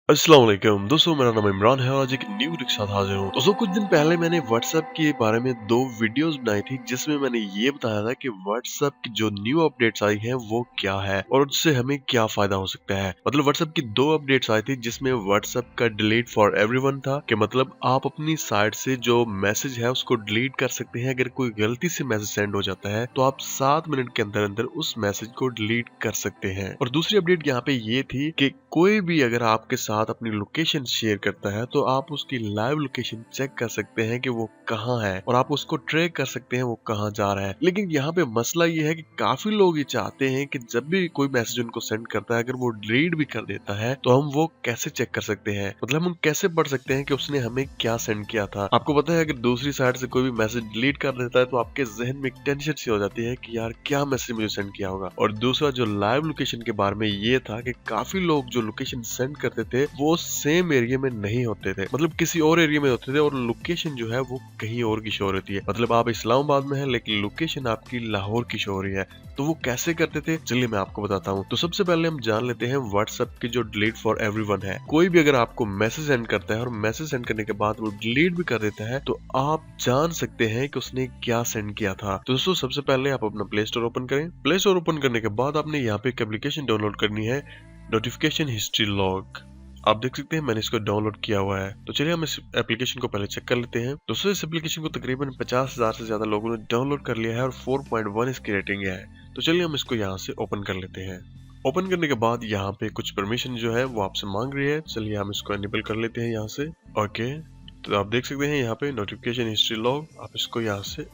अस्सलाम वालेकुम दोस्तों, मेरा नाम इमरान है और आज एक न्यू वीडियो के साथ हाजिर हूँ। दोस्तों, कुछ दिन पहले मैंने व्हाट्सएप के बारे में 2 वीडियोस बनाई थी जिसमें मैंने ये बताया था कि व्हाट्सएप की जो न्यू अपडेट्स आई हैं वो क्या है और उससे हमें क्या फायदा हो सकता है। मतलब व्हाट्सएप की 2 अपडेट्स आई थी जिसमें व्हाट्सएप का डिलीट फॉर एवरीवन था कि मतलब आप अपनी साइट से जो मैसेज है उसको डिलीट कर सकते हैं। अगर कोई गलती से मैसेज सेंड हो जाता है तो आप 7 मिनट के अंदर अंदर उस मैसेज को डिलीट कर सकते हैं। और दूसरी अपडेट यहाँ पे ये थी कि कोई भी अगर आपके साथ अपनी लोकेशन शेयर करता है तो आप उसकी लाइव लोकेशन चेक कर सकते हैं कि वो कहाँ है और आप उसको ट्रैक कर सकते हैं वो कहाँ जा रहा है। लेकिन यहाँ पे मसला ये है कि काफी लोग ये चाहते हैं कि जब भी कोई मैसेज उनको सेंड करता है अगर वो डिलीट भी कर देता है तो हम वो कैसे चेक कर सकते हैं, मतलब हम कैसे पढ़ सकते हैं कि उसने हमें क्या सेंड किया था। आपको पता है अगर दूसरी साइड से कोई भी मैसेज डिलीट कर देता है तो आपके जहन में एक टेंशन सी हो जाती है कि यार क्या मैसेज मुझे सेंड किया होगा। और दूसरा जो लाइव लोकेशन के बारे में ये था कि काफी लोग जो लोकेशन सेंड करते थे वो सेम एरिया में नहीं होते थे, मतलब किसी और एरिया में होते थे और लोकेशन जो है वो कहीं और की शो रहती है। मतलब आप इस्लामाबाद में है लेकिन लोकेशन आपकी लाहौर की शो हो रही है। तो वो कैसे करते थे चलिए मैं आपको बताता हूँ। तो सबसे पहले हम जान लेते हैं व्हाट्सएप की जो डिलीट फॉर एवरीवन है। कोई भी अगर आपको मैसेज सेंड करता है और मैसेज सेंड करने के बाद वो डिलीट भी कर देता है तो आप जान सकते हैं कि उसने क्या सेंड किया था। तो दोस्तों सबसे पहले आप अपना प्ले स्टोर ओपन करें। प्ले स्टोर ओपन करने के बाद आपने यहाँ पे एक एप्लीकेशन डाउनलोड करनी है, नोटिफिकेशन हिस्ट्री लॉग। आप देख सकते हैं मैंने इसको डाउनलोड किया हुआ है। तो चलिए हम इस एप्लीकेशन को पहले चेक कर लेते हैं। दोस्तों इस एप्लीकेशन को तकरीबन 50,000 से ज्यादा लोगों ने डाउनलोड कर लिया है और 4.1 इसकी रेटिंग है। तो चलिए हम इसको यहाँ से ओपन कर लेते हैं। ओपन करने के बाद यहाँ पे कुछ परमिशन जो है वो आपसे मांग रही है। चलिए हम इसको एनेबल कर लेते हैं यहाँ से। ओके, तो आप देख सकते हैं यहाँ पे नोटिफिकेशन हिस्ट्री लॉग, आप इसको यहाँ से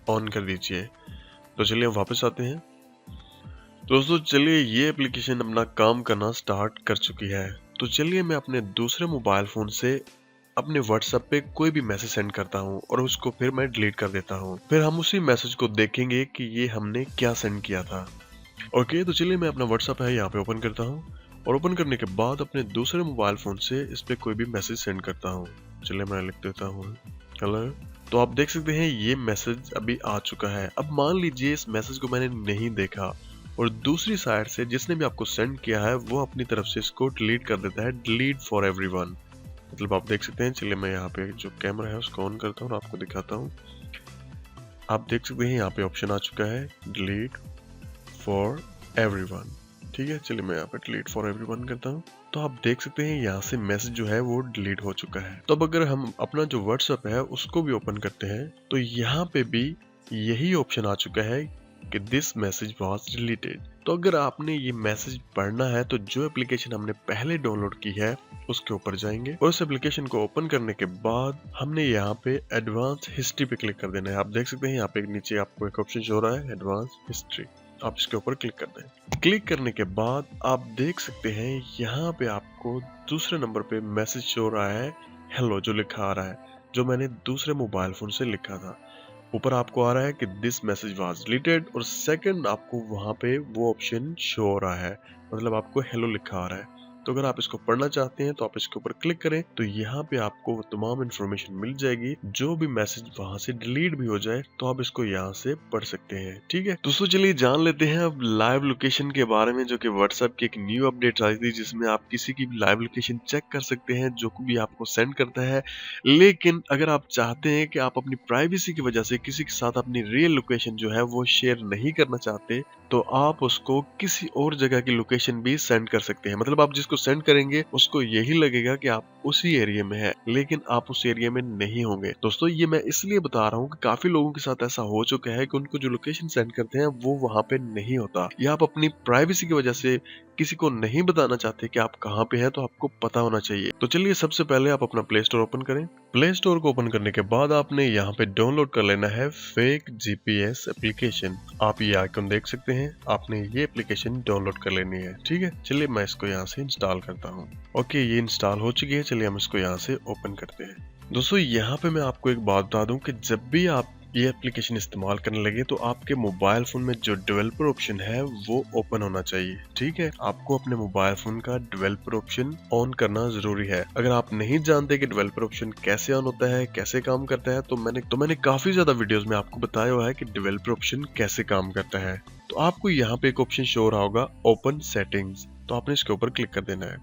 ऑन कर दीजिए। तो चलिए हम वापस आते हैं। दोस्तों चलिए ये एप्लीकेशन अपना काम करना स्टार्ट कर चुकी है। तो चलिए मैं अपने दूसरे मोबाइल फोन से अपने व्हाट्सएप पे कोई भी मैसेज सेंड करता हूँ और उसको फिर मैं डिलीट कर देता हूँ। फिर हम उसी मैसेज को देखेंगे कि ये हमने क्या सेंड किया था। ओके, तो चलिए मैं अपना व्हाट्सएप है यहाँ पे ओपन करता हूँ और ओपन करने के बाद अपने दूसरे मोबाइल फोन से इस पे कोई भी मैसेज सेंड करता हूँ। चलिए मैं लिख देता हूँ हेलो। तो आप देख सकते हैं ये मैसेज अभी आ चुका है। अब मान लीजिए इस मैसेज को मैंने नहीं देखा और दूसरी साइड से जिसने भी आपको सेंड किया है वो अपनी तरफ से इसको डिलीट कर देता है, डिलीट फॉर एवरीवन। मतलब आप देख सकते हैं। चलिए मैं यहाँ पे जो कैमरा है उसको ऑन करता हूँ और आपको दिखाता हूँ। आप देख सकते हैं यहाँ पे ऑप्शन आ चुका है डिलीट फॉर एवरीवन। ठीक है, चलिए मैं यहाँ पे डिलीट फॉर एवरीवन करता हूँ। तो आप देख सकते हैं यहाँ से मैसेज जो है वो डिलीट हो चुका है। तो अब अगर हम अपना जो व्हाट्सएप है उसको भी ओपन करते हैं तो यहाँ पे भी यही ऑप्शन आ चुका है कि दिस मैसेज वाज डिलीटेड। तो अगर आपने ये मैसेज पढ़ना है तो जो एप्लीकेशन हमने पहले डाउनलोड की है उसके ऊपर जाएंगे और उस एप्लीकेशन को ओपन करने के बाद हमने यहाँ पे एडवांस हिस्ट्री पे क्लिक कर देना है। आप देख सकते हैं यहाँ पे नीचे आपको एक ऑप्शन शो हो रहा है एडवांस हिस्ट्री, आप इसके ऊपर क्लिक कर दें। क्लिक करने के बाद आप देख सकते हैं यहाँ पे आपको दूसरे नंबर पे मैसेज शो हो रहा है हेलो, जो लिखा आ रहा है, जो मैंने दूसरे मोबाइल फोन से लिखा था। ऊपर आपको आ रहा है कि दिस मैसेज वाज डिलीटेड और सेकंड आपको वहां पे वो ऑप्शन शो हो रहा है, मतलब आपको हेलो लिखा आ रहा है। तो अगर आप इसको पढ़ना चाहते हैं तो आप इसके ऊपर क्लिक करें तो यहाँ पे आपको वो तमाम इन्फॉर्मेशन मिल जाएगी। जो भी मैसेज वहां से डिलीट भी हो जाए तो आप इसको यहाँ से पढ़ सकते हैं। ठीक है दोस्तों, चलिए जान लेते हैं अब लाइव लोकेशन के बारे में, जो कि व्हाट्सएप की एक न्यू अपडेट आई थी जिसमें आप किसी की भी लाइव लोकेशन चेक कर सकते हैं जो भी आपको सेंड करता है। लेकिन अगर आप चाहते हैं कि आप अपनी प्राइवेसी की वजह से किसी के साथ अपनी रियल लोकेशन जो है वो शेयर नहीं करना चाहते तो आप उसको किसी और जगह की लोकेशन भी सेंड कर सकते हैं। मतलब आप जिसको सेंड करेंगे उसको यही लगेगा कि आप उसी एरिया में है लेकिन आप उस एरिया में नहीं होंगे। दोस्तों ये मैं इसलिए बता रहा हूँ कि काफी लोगों के साथ ऐसा हो चुका है कि उनको जो लोकेशन सेंड करते हैं वो वहां पे नहीं होता, या आप अपनी प्राइवेसी की वजह से किसी को नहीं बताना चाहते कि आप कहाँ पे हैं तो आपको पता होना चाहिए। तो चलिए सबसे पहले आप अपना प्ले स्टोर ओपन करें। प्ले स्टोर को ओपन करने के बाद आपने यहाँ पे डाउनलोड कर लेना है फेक जीपीएस एप्लीकेशन। आप ये आइकन देख सकते हैं, आपने ये एप्लीकेशन डाउनलोड कर लेनी है। ठीक है, चलिए मैं इसको यहाँ से इंस्टॉल करता हूँ। ओके, ये इंस्टॉल हो चुकी है। चलिए हम इसको यहाँ से ओपन करते हैं। दोस्तों यहाँ पे मैं आपको एक बात बता दूं कि जब भी आप ये एप्लीकेशन इस्तेमाल करने लगे तो आपके मोबाइल फोन में जो डेवलपर ऑप्शन है वो ओपन होना चाहिए। ठीक है, आपको अपने मोबाइल फोन का डेवलपर ऑप्शन ऑन करना जरूरी है। अगर आप नहीं जानते कि डेवलपर ऑप्शन कैसे ऑन होता है, कैसे काम करता है, तो मैंने काफी ज्यादा वीडियोस में आपको बताया हुआ है कि डेवलपर ऑप्शन कैसे काम करता है। तो आपको यहाँ पे एक ऑप्शन शो हो रहा होगा ओपन सेटिंग्स, तो आपने इसके ऊपर क्लिक कर देना है।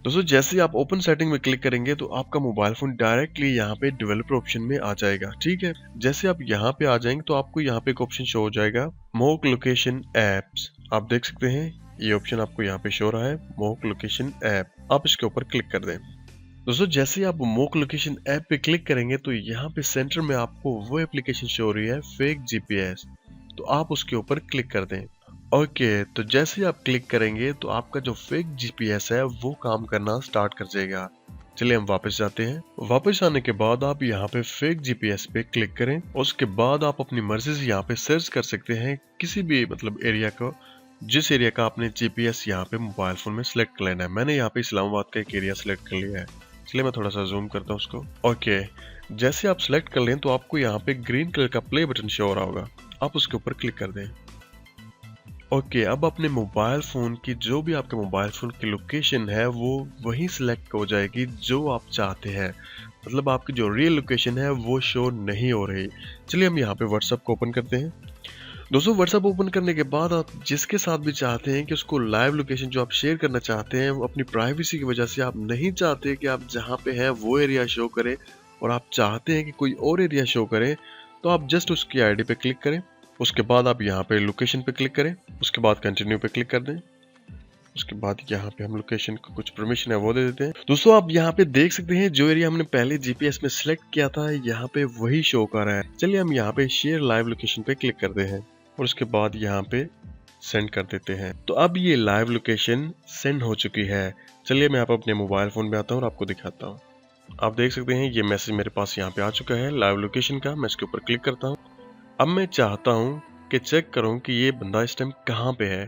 दोस्तों जैसे ही आप ओपन सेटिंग में क्लिक करेंगे तो आपका मोबाइल फोन डायरेक्टली यहाँ पे डेवलपर ऑप्शन में आ जाएगा। ठीक है, जैसे आप यहाँ पे आ जाएंगे तो आपको यहाँ पे एक ऑप्शन शो हो जाएगा, मोक लोकेशन एप्स। आप देख सकते हैं ये ऑप्शन आपको यहाँ पे शो हो रहा है, मोक लोकेशन ऐप। आप इसके ऊपर क्लिक कर दें। दोस्तों जैसे ही आप मोक लोकेशन ऐप पे क्लिक करेंगे तो यहाँ पे सेंटर में आपको वो एप्लीकेशन शो हो रही है, फेक जीपीएस। तो आप उसके ऊपर क्लिक कर दें। ओके, तो जैसे ही आप क्लिक करेंगे तो आपका जो फेक जीपीएस है वो काम करना स्टार्ट कर जाएगा। चलिए हम वापस जाते हैं। वापस आने के बाद आप यहाँ पे फेक जीपीएस पे क्लिक करें। उसके बाद आप अपनी मर्जी से यहाँ पे सर्च कर सकते हैं किसी भी एरिया को, जिस एरिया का आपने जीपीएस यहाँ पे मोबाइल फोन में सिलेक्ट कर लेना है। मैंने यहाँ पे इस्लामाबाद का एक एरिया सिलेक्ट कर लिया है। चलिए मैं थोड़ा सा जूम करता हूँ उसको। ओके, जैसे आप सिलेक्ट कर लें तो आपको यहाँ पे ग्रीन कलर का प्ले बटन शो हो रहा होगा, आप उसके ऊपर क्लिक कर दें। ओके, अब अपने मोबाइल फोन की जो भी आपके मोबाइल फोन की लोकेशन है वो वहीं सिलेक्ट हो जाएगी जो आप चाहते हैं। मतलब आपकी जो रियल लोकेशन है वो शो नहीं हो रही। चलिए हम यहाँ पे व्हाट्सएप को ओपन करते हैं। दोस्तों व्हाट्सएप ओपन करने के बाद आप जिसके साथ भी चाहते हैं कि उसको लाइव लोकेशन जो आप शेयर करना चाहते हैं, वो अपनी प्राइवेसी की वजह से आप नहीं चाहते कि आप जहाँ पे हैं वो एरिया शो करे और आप चाहते हैं कि कोई और एरिया शो करे, तो आप जस्ट उसकी आईडी पे क्लिक करें। उसके बाद आप यहाँ पे लोकेशन पे क्लिक करें। उसके बाद कंटिन्यू पे क्लिक कर दें। उसके बाद यहाँ पे हम लोकेशन को कुछ परमिशन है वो दे देते हैं। दोस्तों आप यहाँ पे देख सकते हैं जो एरिया हमने पहले जीपीएस में सिलेक्ट किया था यहाँ पे वही शो कर रहा है। चलिए हम यहाँ पे शेयर लाइव लोकेशन पे क्लिक करते हैं और उसके बाद यहाँ पे सेंड कर देते हैं। तो अब ये लाइव लोकेशन सेंड हो चुकी है। चलिए मैं अपने मोबाइल फोन में आता हूँ और आपको दिखाता हूँ। आप देख सकते हैं ये मैसेज मेरे पास यहाँ पे आ चुका है लाइव लोकेशन का। मैं इसके ऊपर क्लिक करता हूँ। अब मैं चाहता हूँ कि चेक करूँ कि ये बंदा इस टाइम कहाँ पे है,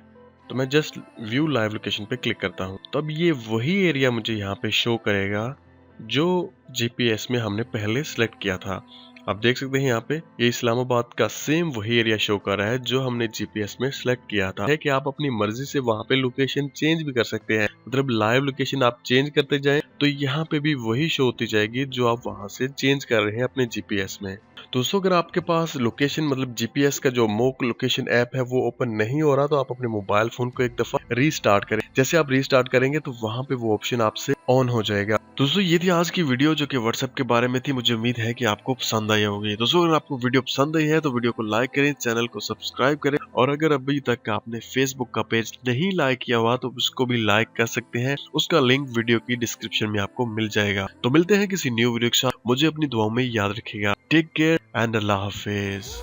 तो मैं जस्ट व्यू लाइव लोकेशन पे क्लिक करता हूँ। तो अब ये वही एरिया मुझे यहाँ पे शो करेगा जो जीपीएस में हमने पहले सिलेक्ट किया था। आप देख सकते हैं यहाँ पे ये इस्लामाबाद का सेम वही एरिया शो कर रहा है जो हमने जीपीएस में सिलेक्ट किया था। है कि आप अपनी मर्जी से वहाँ पे लोकेशन चेंज भी कर सकते हैं। मतलब लाइव लोकेशन आप चेंज करते जाएं तो यहाँ पे भी वही शो होती जाएगी जो आप वहाँ से चेंज कर रहे हैं अपने जीपीएस में। दोस्तों अगर आपके पास लोकेशन मतलब जीपीएस का जो मोक लोकेशन ऐप है वो ओपन नहीं हो रहा, तो आप अपने मोबाइल फोन को एक दफा रीस्टार्ट करें। जैसे आप रीस्टार्ट करेंगे तो वहां पे वो ऑप्शन आपसे ऑन हो जाएगा। दोस्तों ये थी आज की वीडियो जो कि व्हाट्सएप के बारे में थी। मुझे उम्मीद है कि आपको पसंद आई होगी। दोस्तों अगर आपको वीडियो पसंद आई है तो वीडियो को लाइक करें, चैनल को सब्सक्राइब करें और अगर अभी तक आपने फेसबुक का पेज नहीं लाइक किया हुआ तो उसको भी लाइक कर सकते हैं। उसका लिंक वीडियो की डिस्क्रिप्शन में आपको मिल जाएगा। तो मिलते हैं किसी न्यू वीडियो के साथ। मुझे अपनी दुआओं में याद रखिएगा। Take care and Allah Hafiz.